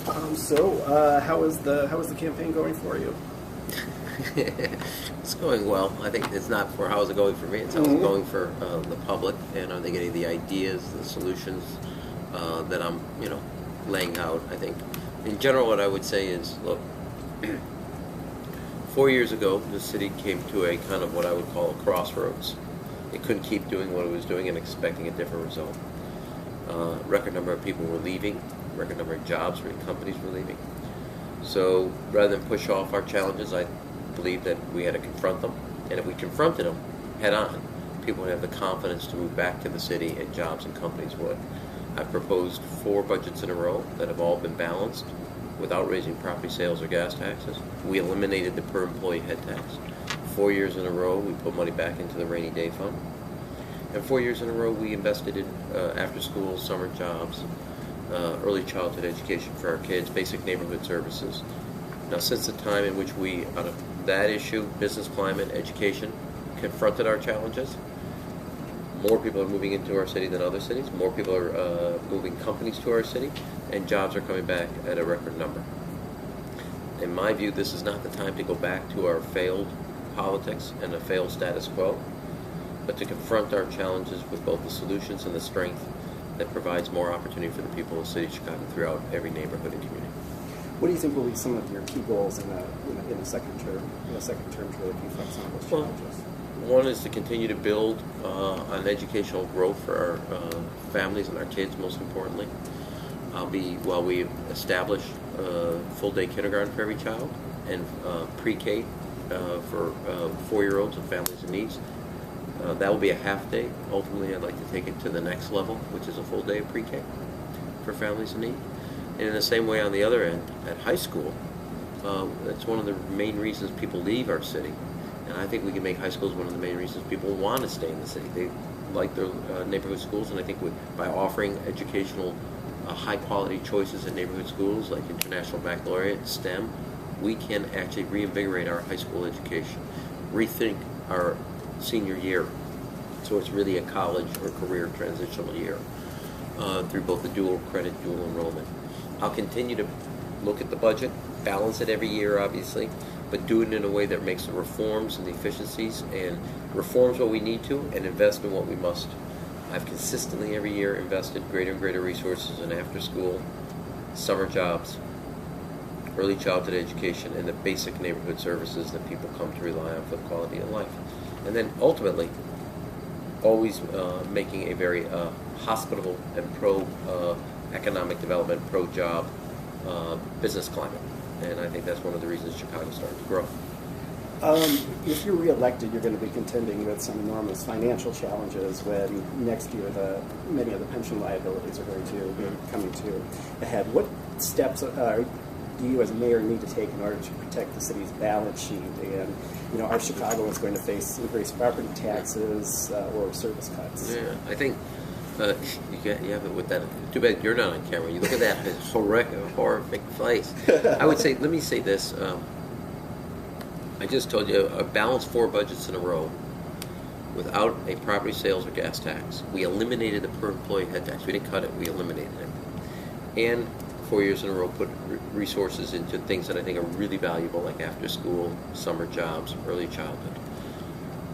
How is the campaign going for you? It's going well. I think it's not for how is it going for me, it's how it's going for the public, and are they getting the ideas, the solutions that I'm, laying out. I think, in general, what I would say is, look, 4 years ago, the city came to a kind of what I would call a crossroads. It couldn't keep doing what it was doing and expecting a different result. Record number of people were leaving, record number of jobs and companies were leaving. So rather than push off our challenges, I believe that we had to confront them. And if we confronted them head on, people would have the confidence to move back to the city, and jobs and companies would. I've proposed 4 budgets in a row that have all been balanced without raising property sales or gas taxes. We eliminated the per employee head tax. 4 years in a row, we put money back into the rainy day fund. And 4 years in a row, we invested in after-school, summer jobs, early childhood education for our kids, basic neighborhood services. Now, since the time in which we, out of that issue, business climate, education, confronted our challenges, more people are moving into our city than other cities. More people are moving companies to our city, and jobs are coming back at a record number. In my view, this is not the time to go back to our failed politics and a failed status quo, but to confront our challenges with both the solutions and the strength that provides more opportunity for the people of the city of Chicago throughout every neighborhood and community. What do you think will be some of your key goals in the second term? To really confront some of those challenges. One is to continue to build on educational growth for our families and our kids, most importantly. While we establish full-day kindergarten for every child and pre-K for 4-year-olds and families in needs. That will be a half-day. Ultimately, I'd like to take it to the next level, which is a full day of pre-K for families in need. And in the same way, on the other end, at high school, that's one of the main reasons people leave our city. And I think we can make high schools one of the main reasons people want to stay in the city. They like their neighborhood schools, and I think by offering educational high-quality choices in neighborhood schools like International Baccalaureate, STEM, we can actually reinvigorate our high school education, rethink our senior year, so it's really a college or career transitional year through both the dual credit, dual enrollment. I'll continue to look at the budget, balance it every year, obviously, but do it in a way that makes the reforms and the efficiencies and reforms what we need to and invest in what we must. I've consistently every year invested greater and greater resources in after-school, summer jobs, early childhood education, and the basic neighborhood services that people come to rely on for the quality of life. And then ultimately, always making a very hospitable and pro-economic development, pro-job business climate. And I think that's one of the reasons Chicago's starting to grow. If you're reelected, you're going to be contending with some enormous financial challenges when next year many of the pension liabilities are going to be coming to a head. What steps do you as mayor need to take in order to protect the city's balance sheet? And are Chicagoans going to face increased property taxes or service cuts? Yeah, I think you have it with that. Too bad you're not on camera. You look at that horrific face. I would say, let me say this. I just told you, I balanced 4 budgets in a row without a property sales or gas tax. We eliminated the per employee head tax. We didn't cut it. We eliminated it. And 4 years in a row put resources into things that I think are really valuable, like after school, summer jobs, early childhood.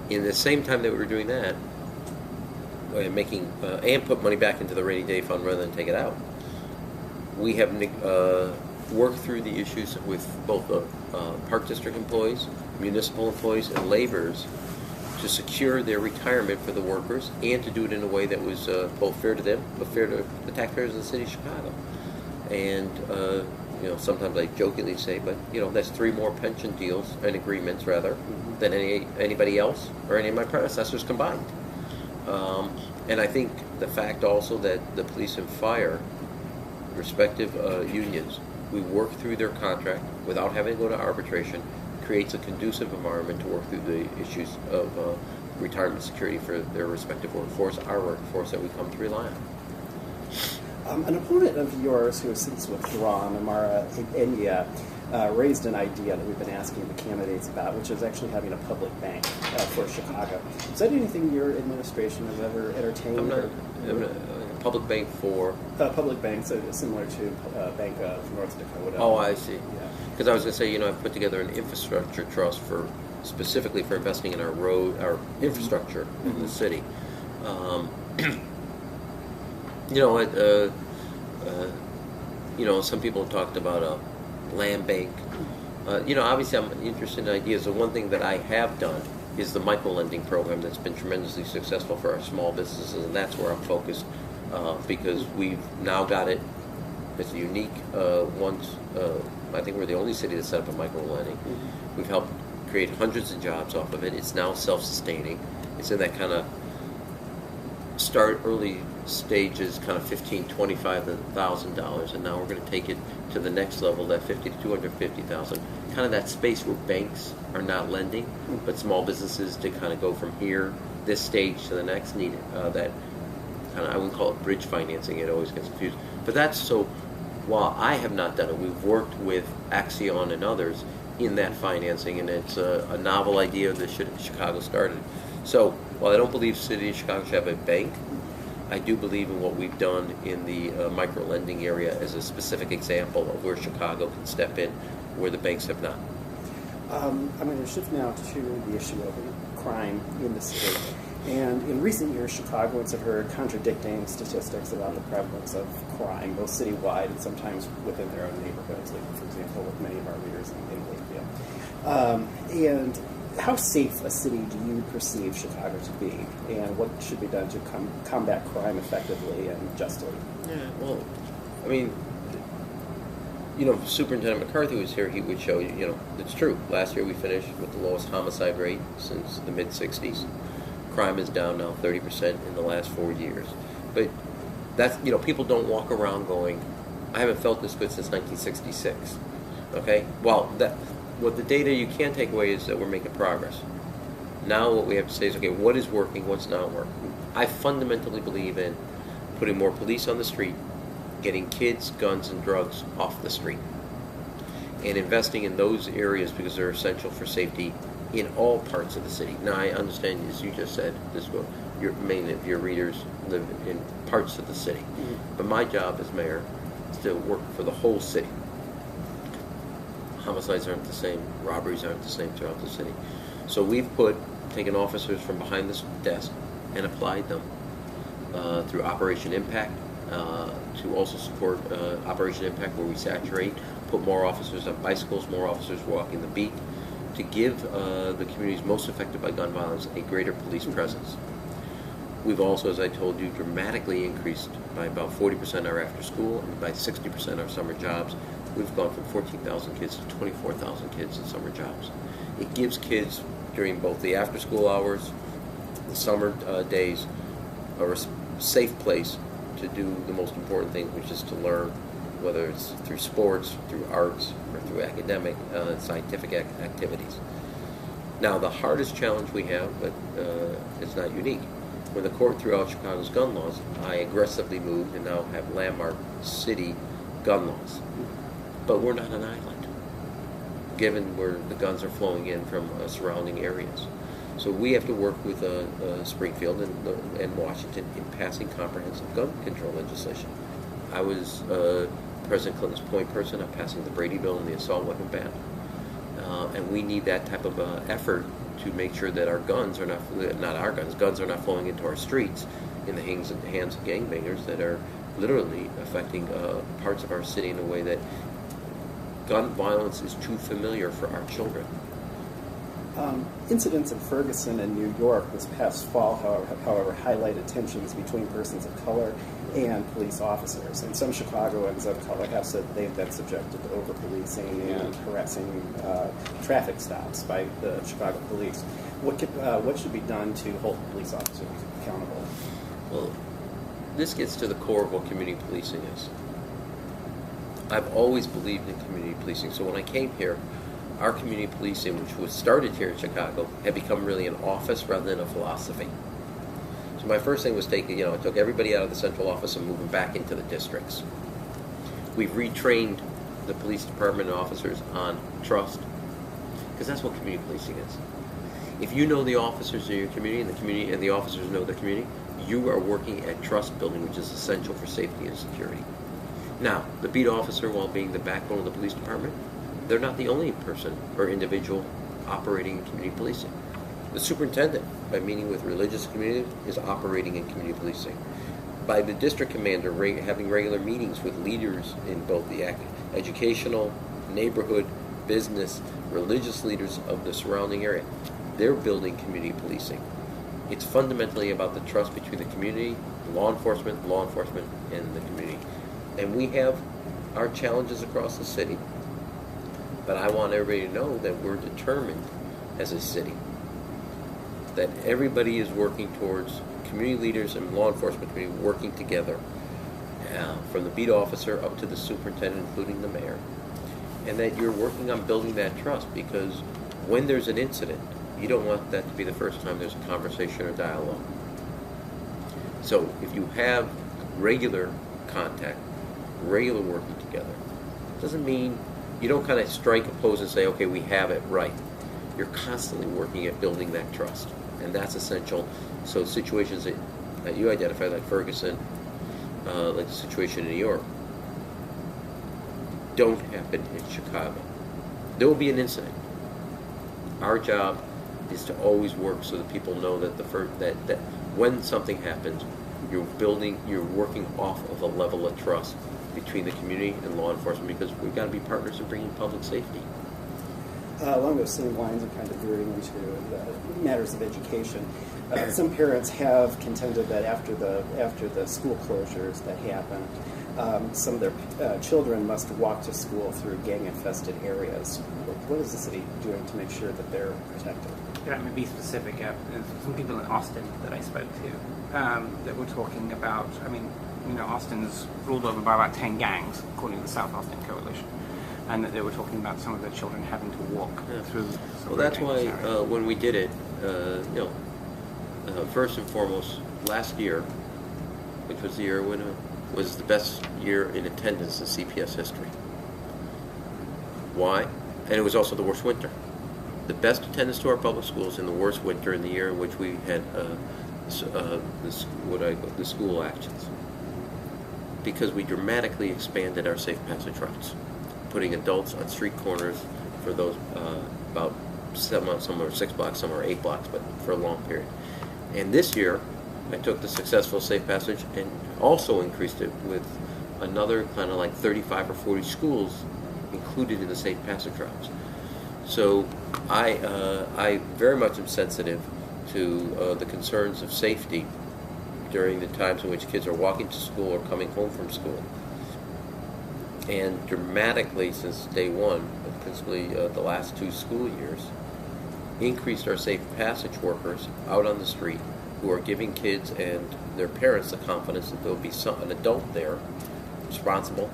In the same time that we were doing that, and put money back into the rainy day fund rather than take it out, we have worked through the issues with both the Park District employees, municipal employees, and laborers to secure their retirement for the workers and to do it in a way that was both fair to them but fair to the taxpayers of the city of Chicago. And sometimes I jokingly say, but that's 3 more pension deals and agreements rather than anybody else or any of my predecessors combined. And I think the fact also that the police and fire, respective unions, we work through their contract without having to go to arbitration, creates a conducive environment to work through the issues of retirement security for their respective workforce, our workforce that we come to rely on. An opponent of yours who has since withdrawn, Amara Enya, raised an idea that we've been asking the candidates about, which is actually having a public bank for Chicago. Is that anything your administration has ever entertained? I'm not public bank for... Public banks are similar to Bank of North Dakota. Oh, I see. Yeah. Because I was going to say, I've put together an infrastructure trust specifically for investing in our infrastructure in the city. Some people have talked about a land bank. Obviously I'm interested in ideas. The one thing that I have done is the micro-lending program that's been tremendously successful for our small businesses, and that's where I'm focused because we've now got it. It's a unique I think we're the only city that set up a micro-lending. Mm-hmm. We've helped create hundreds of jobs off of it. It's now self-sustaining. It's in that kind of early stages, kind of $15,000, $25,000, and now we're going to take it to the next level, that $50,000 to $250,000. Kind of that space where banks are not lending, but small businesses to kind of go from this stage to the next need that kind of, I wouldn't call it bridge financing. It always gets confused. But that's so. While I have not done it, we've worked with Axion and others in that financing, and it's a novel idea that Chicago started. So while I don't believe the city of Chicago should have a bank, I do believe in what we've done in the micro-lending area as a specific example of where Chicago can step in, where the banks have not. I'm going to shift now to the issue of crime in the city. And in recent years, Chicagoans have heard contradicting statistics about the prevalence of crime, both citywide and sometimes within their own neighborhoods, like, for example, with many of our leaders in Lakeville. And how safe a city do you perceive Chicago to be? And what should be done to combat crime effectively and justly? Yeah, well, I mean, Superintendent McCarthy was here, he would show you, it's true. Last year we finished with the lowest homicide rate since the mid-'60s. Crime is down now 30% in the last 4 years. But that's, people don't walk around going, I haven't felt this good since 1966. Okay? Well, what the data you can't take away is that we're making progress. Now what we have to say is, okay, what is working, what's not working? I fundamentally believe in putting more police on the street, getting kids, guns, and drugs off the street, and investing in those areas because they're essential for safety in all parts of the city. Now, I understand, as you just said, many of your readers live in parts of the city. Mm-hmm. But my job as mayor is to work for the whole city. Homicides aren't the same. Robberies aren't the same throughout the city. So we've taken officers from behind this desk and applied them through Operation Impact to also support Operation Impact, where we saturate, put more officers on bicycles, more officers walking the beat, to give the communities most affected by gun violence a greater police presence. We've also, as I told you, dramatically increased by about 40% our after school and by 60% our summer jobs. We've gone from 14,000 kids to 24,000 kids in summer jobs. It gives kids, during both the after school hours, the summer days, a safe place to do the most important thing, which is to learn, whether it's through sports, through arts, or through academic, scientific activities. Now, the hardest challenge we have, but it's not unique. When the court threw out Chicago's gun laws, I aggressively moved and now have landmark city gun laws. But we're not an island, given where the guns are flowing in from surrounding areas. So we have to work with Springfield and Washington in passing comprehensive gun control legislation. I was President Clinton's point person on passing the Brady Bill and the assault weapon ban. And we need that type of effort to make sure that our guns are guns are not flowing into our streets in the hands of gangbangers that are literally affecting parts of our city in a way that gun violence is too familiar for our children. Incidents in Ferguson and New York this past fall, however, highlighted tensions between persons of color and police officers. And some Chicagoans of color have said they've been subjected to over-policing and harassing traffic stops by the Chicago police. What should be done to hold police officers accountable? Well, this gets to the core of what community policing is. I've always believed in community policing. So when I came here, our community policing, which was started here in Chicago, had become really an office rather than a philosophy. So my first thing was I took everybody out of the central office and moved them back into the districts. We've retrained the police department and officers on trust, because that's what community policing is. If you know the officers in your community and the officers know the community, you are working at trust building, which is essential for safety and security. Now, the beat officer, while being the backbone of the police department, they're not the only person or individual operating in community policing. The superintendent, by meeting with religious community, is operating in community policing. By the district commander having regular meetings with leaders in both the educational, neighborhood, business, religious leaders of the surrounding area, they're building community policing. It's fundamentally about the trust between the community, law enforcement, and the community. And we have our challenges across the city, but I want everybody to know that we're determined as a city that everybody is working towards community leaders and law enforcement community working together, from the beat officer up to the superintendent, including the mayor, and that you're working on building that trust, because when there's an incident, you don't want that to be the first time there's a conversation or dialogue. So if you have regular contact, regular working together, doesn't mean you don't kind of strike a pose and say, okay, we have it right. You're constantly working at building that trust, and that's essential. So situations that you identified, like Ferguson, like the situation in New York, don't happen in Chicago. There will be an incident. Our job is to always work so that people know that that when something happens, you're working off of a level of trust between the community and law enforcement, because we've got to be partners in bringing public safety. Along those same lines, and kind of veering into the matters of education, some parents have contended that after the school closures that happened, some of their children must walk to school through gang-infested areas. What is the city doing to make sure that they're protected? Let me be specific. There's some people in Austin that I spoke to that were talking about, Austin's ruled over by about 10 gangs, according to the South Austin Coalition, and that they were talking about some of the children having to walk through. Well, that's why when we did it, first and foremost, last year, which was the year when it was the best year in attendance in CPS history. Why? And it was also the worst winter. The best attendance to our public schools in the worst winter in the year in which we had the school actions. Because we dramatically expanded our safe passage routes, putting adults on street corners for those about some are 6 blocks, some are 8 blocks, but for a long period. And this year, I took the successful safe passage and also increased it with another kind of like 35 or 40 schools included in the safe passage routes. So I very much am sensitive to the concerns of safety during the times in which kids are walking to school or coming home from school. And dramatically since day one, principally the last 2 school years, increased our safe passage workers out on the street who are giving kids and their parents the confidence that there will be an adult there, responsible,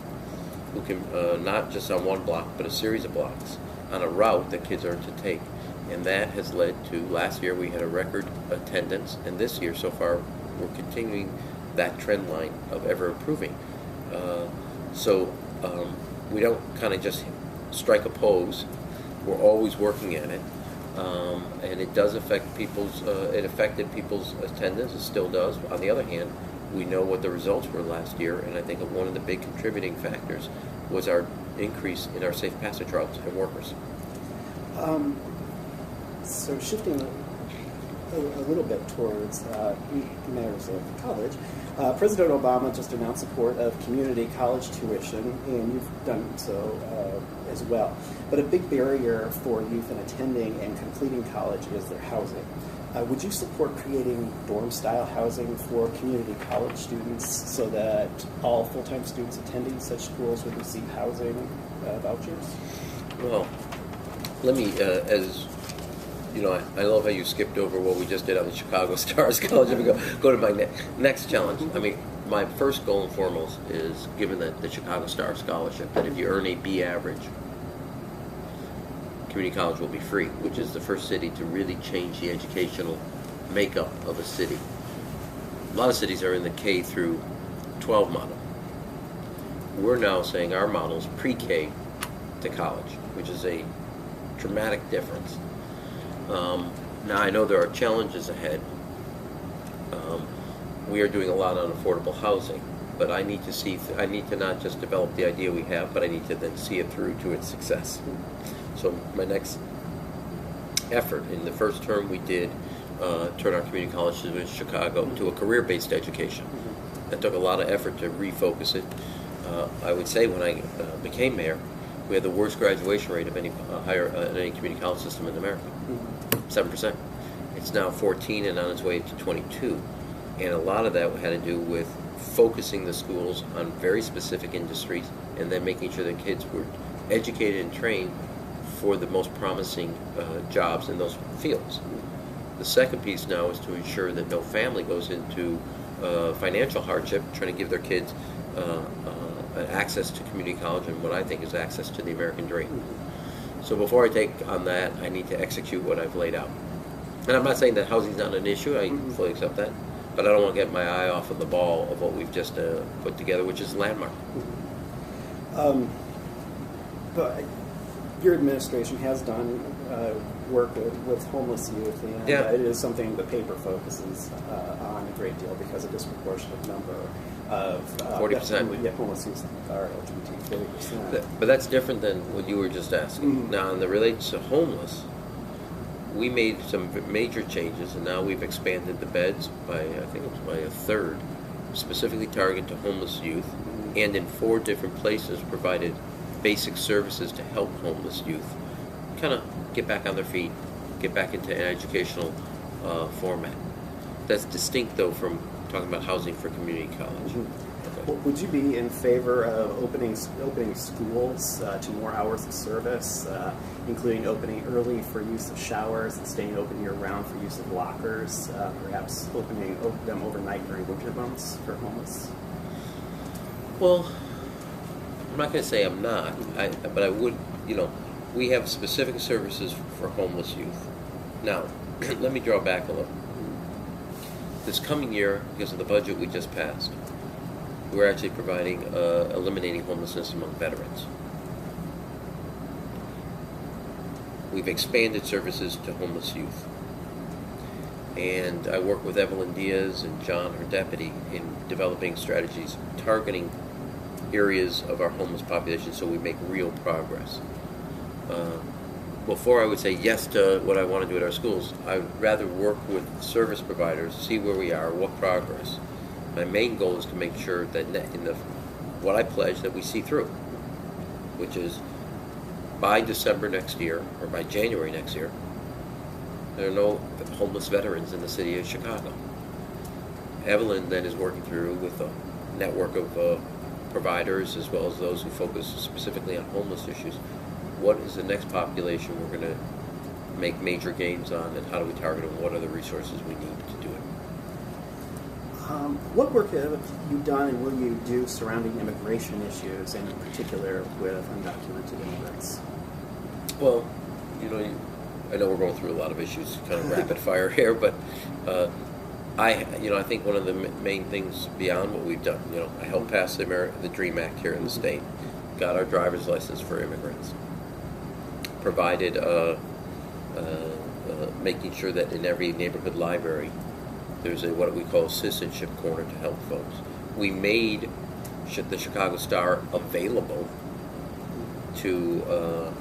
who can not just on one block, but a series of blocks, on a route that kids are to take. And that has led to, last year we had a record attendance, and this year so far we're continuing that trend line of ever improving. So we don't kind of just strike a pose. We're always working at it. And it does affect it affected people's attendance, it still does. On the other hand, we know what the results were last year, and I think one of the big contributing factors was our increase in our safe passage routes and workers. So shifting a little bit towards matters of college, President Obama just announced support of community college tuition, and you've done so as well. But a big barrier for youth in attending and completing college is their housing. Would you support creating dorm-style housing for community college students so that all full-time students attending such schools would receive housing vouchers? Well, let me, I love how you skipped over what we just did on the Chicago Stars Scholarship and go to my next challenge. I mean, my first goal and foremost is, given the Chicago Star Scholarship, that if you earn a B average, community college will be free, which is the first city to really change the educational makeup of a city. A lot of cities are in the K through 12 model. We're now saying our model is pre-K to college, which is a dramatic difference. Now I know there are challenges ahead, we are doing a lot on affordable housing, but I need to not just develop the idea we have, but I need to then see it through to its success. So my next effort, in the first term we did turn our community colleges in Chicago to a career-based education. That took a lot of effort to refocus it. I would say when I became mayor, we had the worst graduation rate of any any community college system in America, 7%. It's now 14 and on its way to 22. And a lot of that had to do with focusing the schools on very specific industries and then making sure that kids were educated and trained for the most promising jobs in those fields. The second piece now is to ensure that no family goes into financial hardship trying to give their kids access to community college and what I think is access to the American dream. So before I take on that, I need to execute what I've laid out. And I'm not saying that housing's not an issue, I fully accept that, but I don't want to get my eye off of the ball of what we've just put together, which is landmark. But your administration has done work with homeless youth, and it is something the paper focuses on a great deal because a disproportionate number of 40%. Homeless youth are LGBT, 40%. But that's different than what you were just asking. Now, in the relates to homeless, we made some major changes, and now we've expanded the beds by, I think it was by a third, specifically targeted to homeless youth, and in 4 different places provided basic services to help homeless youth kind of get back on their feet, get back into an educational format. That's distinct, though, from talking about housing for community college. Okay. Would you be in favor of opening schools to more hours of service, including opening early for use of showers and staying open year-round for use of lockers, perhaps opening them overnight during winter months for homeless? Well, I'm not going to say I'm not, but I would, we have specific services for homeless youth. Now, let me draw back a little. This coming year, because of the budget we just passed, we're actually providing, eliminating homelessness among veterans. We've expanded services to homeless youth. And I work with Evelyn Diaz and John, her deputy, in developing strategies targeting areas of our homeless population so we make real progress. Before I would say yes to what I want to do at our schools, I would rather work with service providers, see where we are, what progress. My main goal is to make sure that what I pledge that we see through, which is by December next year, or by January next year, there are no homeless veterans in the city of Chicago. Evelyn then is working through with a network of providers as well as those who focus specifically on homeless issues. What is the next population we're going to make major gains on, and how do we target them? What are the resources we need to do it? What work have you done and will you do surrounding immigration issues, and in particular with undocumented immigrants? Well, I know we're going through a lot of issues, kind of rapid fire here, but I think one of the main things beyond what we've done, I helped pass the DREAM Act here in the state, got our driver's license for immigrants, provided making sure that in every neighborhood library there's what we call a citizenship corner to help folks. We made the Chicago Star available to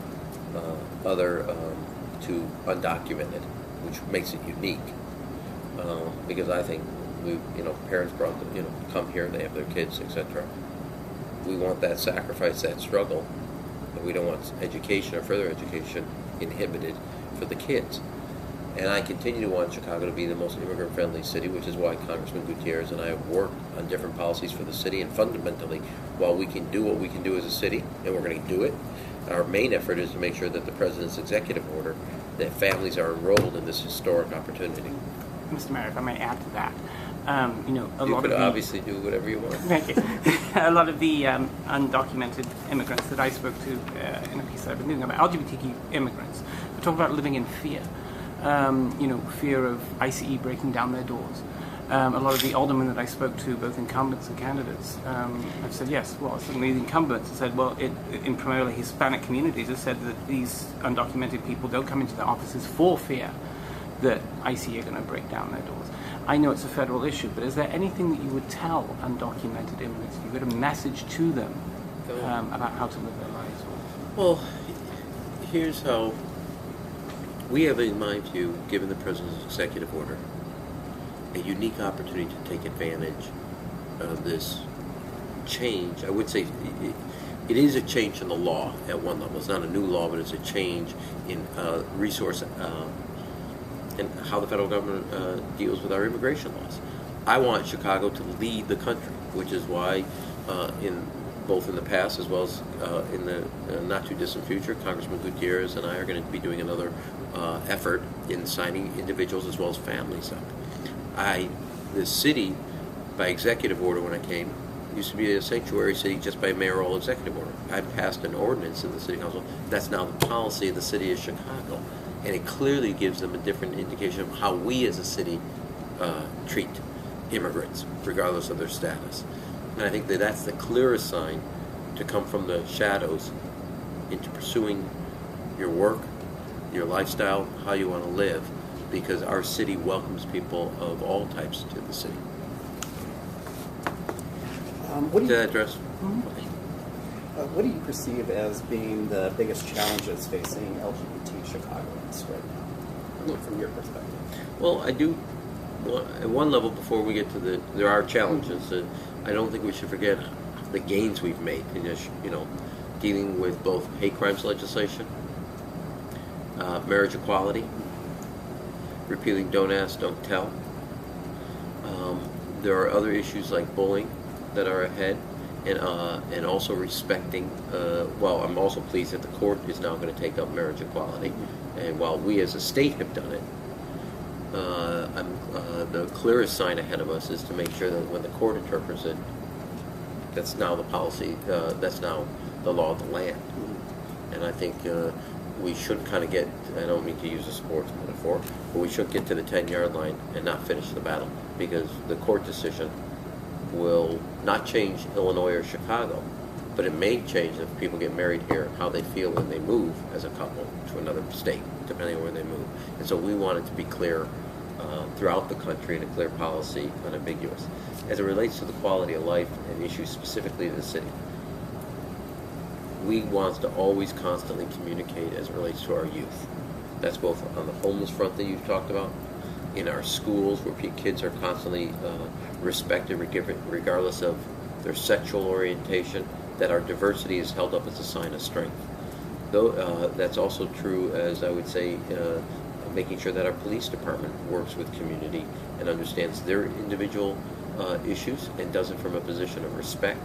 to undocumented, which makes it unique. Because I think parents brought them, come here, they have their kids, etc. We want that sacrifice, that struggle, but we don't want education or further education inhibited for the kids. And I continue to want Chicago to be the most immigrant-friendly city, which is why Congressman Gutierrez and I have worked on different policies for the city. And fundamentally, while we can do what we can do as a city, and we're going to do it, our main effort is to make sure that the President's executive order, that families are enrolled in this historic opportunity. Mr. Mayor, if I may add to that, you could obviously do whatever you want. Thank you. A lot of the undocumented immigrants that I spoke to in a piece that I've been doing about LGBTQ immigrants, we talk about living in fear. Fear of ICE breaking down their doors. A lot of the aldermen that I spoke to, both incumbents and candidates, have said yes. Well, certainly the incumbents have said, well, in primarily Hispanic communities, have said that these undocumented people don't come into their offices for fear that ICE are going to break down their doors. I know it's a federal issue, but is there anything that you would tell undocumented immigrants? You would a message to them about how to live their lives? Well, here's how we have, in my view, given the President's executive order, a unique opportunity to take advantage of this change. I would say it is a change in the law at one level. It's not a new law, but it's a change in resource and how the federal government deals with our immigration laws. I want Chicago to lead the country, which is why both in the past as well as in the not too distant future, Congressman Gutierrez and I are going to be doing another effort in signing individuals as well as families up. The city, by executive order when I came, used to be a sanctuary city just by mayoral executive order. I passed an ordinance in the city council. That's now the policy of the city of Chicago. And it clearly gives them a different indication of how we as a city treat immigrants, regardless of their status. And I think that that's the clearest sign to come from the shadows into pursuing your work, your lifestyle, how you want to live, because our city welcomes people of all types to the city. What do you perceive as being the biggest challenges facing LGBT Chicagoans right now, from your perspective? Well, I do, at one level, before we get to there are challenges. I don't think we should forget the gains we've made in just, dealing with both hate crimes legislation, marriage equality, repealing Don't Ask, Don't Tell. There are other issues like bullying that are ahead, and also respecting. I'm also pleased that the court is now going to take up marriage equality, and while we as a state have done it, the clearest sign ahead of us is to make sure that when the court interprets it, that's now the policy. That's now the law of the land, and I think we should kind of get. I don't mean to use a sports metaphor, but we should get to the 10-yard line and not finish the battle, because the court decision will not change Illinois or Chicago, but it may change if people get married here, how they feel when they move as a couple to another state, depending on where they move. And so we want it to be clear throughout the country and a clear policy, unambiguous. As it relates to the quality of life and issues specifically to the city, we want to always constantly communicate as it relates to our youth. That's both on the homeless front that you've talked about, in our schools where kids are constantly respected regardless of their sexual orientation, that our diversity is held up as a sign of strength. Though that's also true, as I would say, making sure that our police department works with community and understands their individual issues and does it from a position of respect,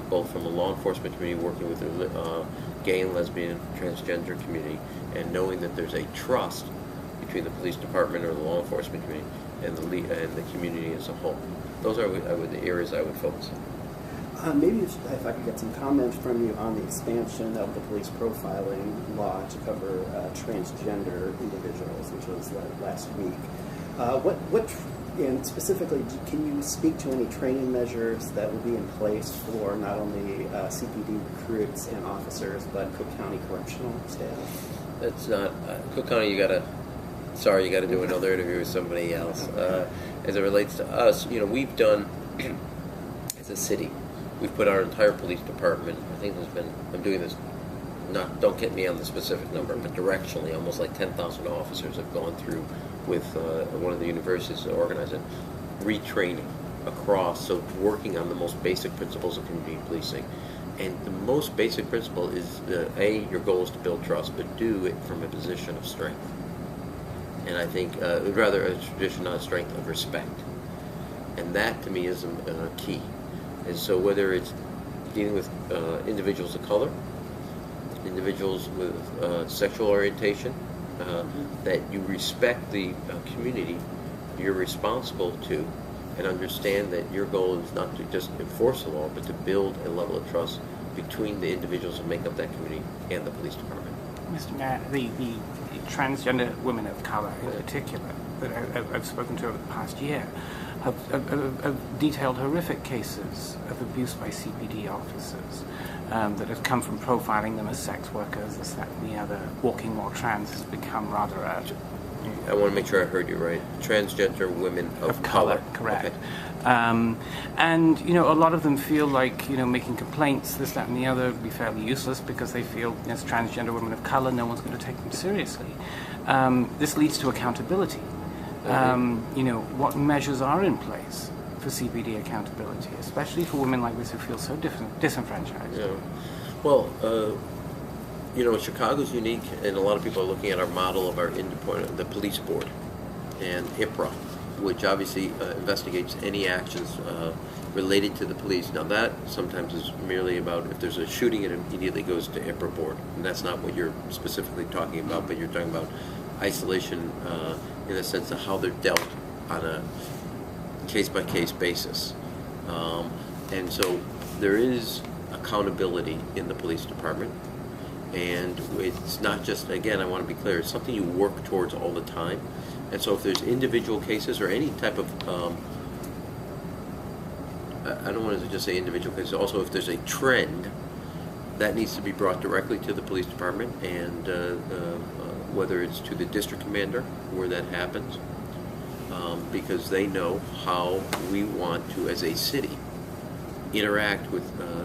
both from a law enforcement community working with the gay and lesbian, transgender community, and knowing that there's a trust between the police department or the law enforcement community and the community as a whole. Those are the areas I would focus on. Maybe if I could get some comment from you on the expansion of the police profiling law to cover transgender individuals, which was last week. And specifically, can you speak to any training measures that will be in place for not only CPD recruits and officers, but Cook County correctional staff? That's not Cook County. You got to do another interview with somebody else. As it relates to us, we've done as a city. We've put our entire police department. I think I'm doing this. Don't get me on the specific number, but directionally, almost like 10,000 officers have gone through with one of the universities that organize it, retraining across. So working on the most basic principles of community policing. And the most basic principle is, your goal is to build trust, but do it from a position of strength. And I think, rather a tradition, not a strength, of respect. And that, to me, is key. And so whether it's dealing with individuals of color, individuals with sexual orientation, that you respect the community you're responsible to, and understand that your goal is not to just enforce the law, but to build a level of trust between the individuals who make up that community and the police department. Mr. Mayor, the transgender women of color in particular that I've spoken to over the past year have detailed horrific cases of abuse by CPD officers that have come from profiling them as sex workers, this, that, and the other. Walking while trans has become rather I want to make sure I heard you right. Transgender women of color. Correct. Okay. And a lot of them feel like making complaints, this, that, and the other, would be fairly useless because they feel as transgender women of color, no one's going to take them seriously. This leads to accountability. What measures are in place for CPD accountability, especially for women like this who feel so disenfranchised? Yeah. Well, Chicago's unique, and a lot of people are looking at our model of our independent, the police board, and IPRA, which obviously investigates any actions related to the police. Now that sometimes is merely about if there's a shooting, it immediately goes to IPRA board, and that's not what you're specifically talking about, but you're talking about isolation in the sense of how they're dealt on a case-by-case basis. And so there is accountability in the police department, and it's not just, again, I want to be clear, it's something you work towards all the time. And so if there's individual cases or any type of, I don't want to just say individual cases, also if there's a trend, that needs to be brought directly to the police department, and whether it's to the district commander where that happens, because they know how we want to, as a city, interact with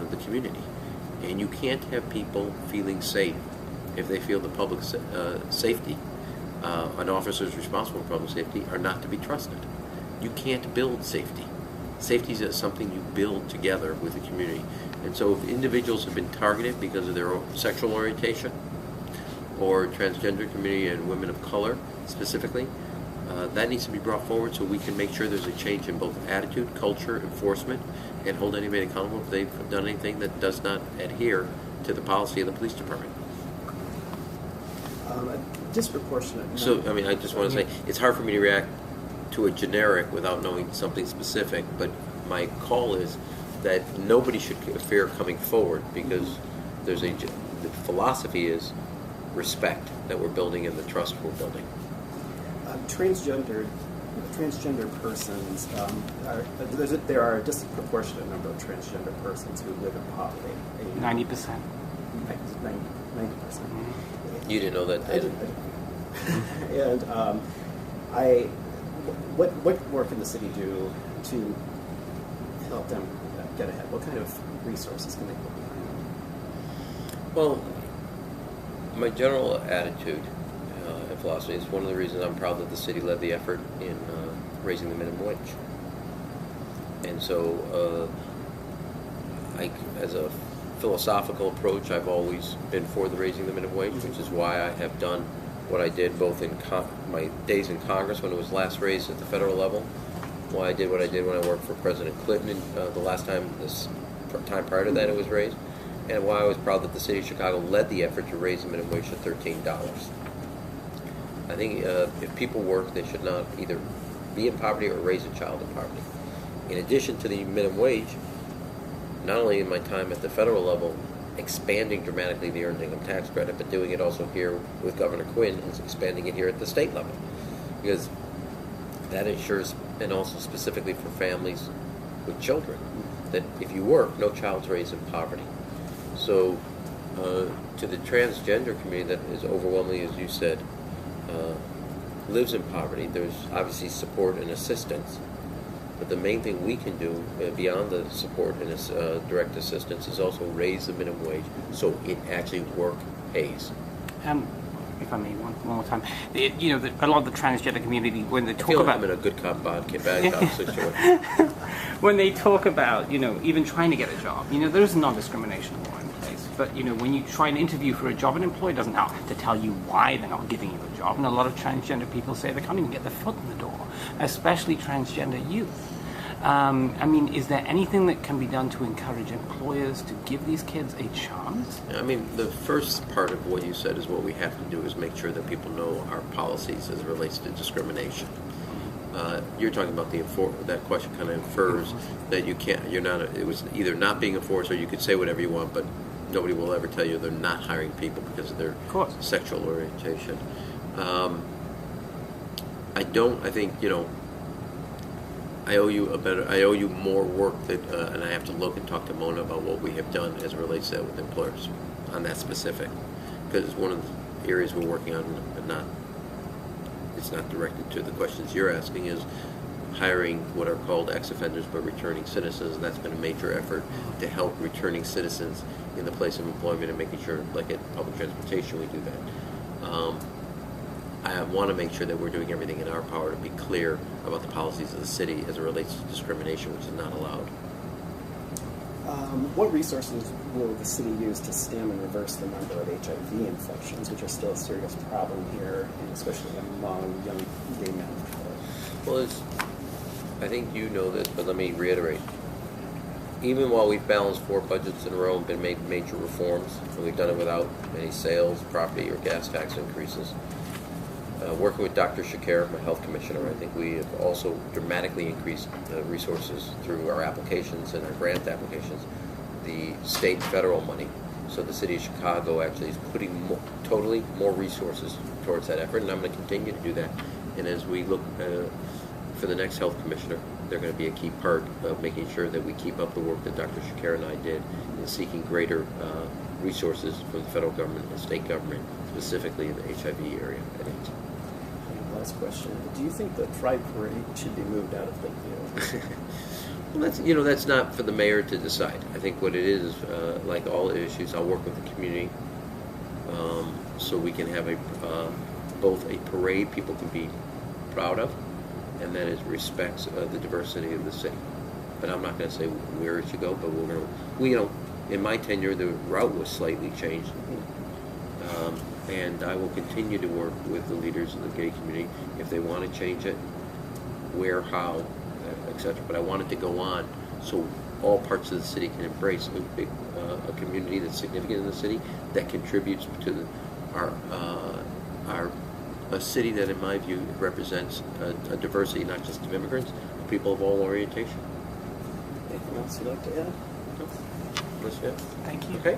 the community. And you can't have people feeling safe if they feel the public safety, and officers responsible for public safety are not to be trusted. You can't build safety. Safety is something you build together with the community. And so if individuals have been targeted because of their sexual orientation, or transgender community and women of color specifically, that needs to be brought forward so we can make sure there's a change in both attitude, culture, enforcement, and hold anybody accountable if they've done anything that does not adhere to the policy of the police department. A disproportionate. So, I mean, I just want to say, it's hard for me to react to a generic without knowing something specific, but my call is that nobody should fear coming forward, because the philosophy is respect that we're building and the trust we're building. Transgender persons, there are a disproportionate number of transgender persons who live in poverty. 90%. 90%. You didn't know that, I did you? And what more can the city do to help them get ahead? What kind of resources can they put behind them? Well, my general attitude and philosophy is one of the reasons I'm proud that the city led the effort in raising the minimum wage. And so, as a philosophical approach, I've always been for the raising the minimum wage, which is why I have done what I did both in my days in Congress when it was last raised at the federal level, why I did what I did when I worked for President Clinton the last time, this time prior to that it was raised, and why I was proud that the city of Chicago led the effort to raise the minimum wage to $13. I think if people work, they should not either be in poverty or raise a child in poverty. In addition to the minimum wage, not only in my time at the federal level, expanding dramatically the earned income tax credit, but doing it also here with Governor Quinn and expanding it here at the state level. Because that ensures, and also specifically for families with children, that if you work, no child's raised in poverty. So to the transgender community that is overwhelmingly, as you said, lives in poverty, there's obviously support and assistance. But the main thing we can do, beyond the support and direct assistance, is also raise the minimum wage so it actually pays. If I may, one more time. A lot of the transgender community, when they talk about... I'm in a good cop, bad cop situation. When they talk about, even trying to get a job, there is non-discrimination law in place. But, when you try and interview for a job, an employer doesn't have to tell you why they're not giving you a job. And a lot of transgender people say they can't even get their foot in the door, especially transgender youth. Is there anything that can be done to encourage employers to give these kids a chance? I mean, the first part of what you said is what we have to do is make sure that people know our policies as it relates to discrimination. You're talking about that question kind of infers that it was either not being enforced, or you could say whatever you want, but nobody will ever tell you they're not hiring people because of their sexual orientation. I think, I owe you more work and I have to look and talk to Mona about what we have done as it relates to that with employers on that specific, because it's one of the areas we're working on, but not it's not directed to the questions you're asking, is hiring what are called ex-offenders but returning citizens, and that's been a major effort to help returning citizens in the place of employment and making sure, like at public transportation, we do that. I want to make sure that we're doing everything in our power to be clear about the policies of the city as it relates to discrimination, which is not allowed. What resources will the city use to stem and reverse the number of HIV infections, which are still a serious problem here, and especially among young gay men of color? Well, I think you know this, but let me reiterate. Even while we've balanced 4 budgets in a row and been made major reforms, and we've done it without any sales, property, or gas tax increases, working with Dr. Shakir, my health commissioner, I think we have also dramatically increased resources through our applications and our grant applications, the state and federal money. So the city of Chicago actually is putting totally more resources towards that effort, and I'm going to continue to do that. And as we look for the next health commissioner, they're going to be a key part of making sure that we keep up the work that Dr. Shakir and I did in seeking greater resources from the federal government and the state government, specifically in the HIV area and AIDS. Last question. Do you think the Pride Parade should be moved out of Lakeview? Well, that's not for the mayor to decide. I think what it is, like all issues, I'll work with the community so we can have both a parade people can be proud of, and that it respects the diversity of the city. But I'm not going to say where it should go. But in my tenure, the route was slightly changed. And I will continue to work with the leaders of the gay community if they want to change it, where, how, etc. But I want it to go on so all parts of the city can embrace a community that's significant in the city that contributes to a city that, in my view, represents a diversity not just of immigrants, but people of all orientation. Anything else you'd like to add? No. That's it. Thank you. Okay.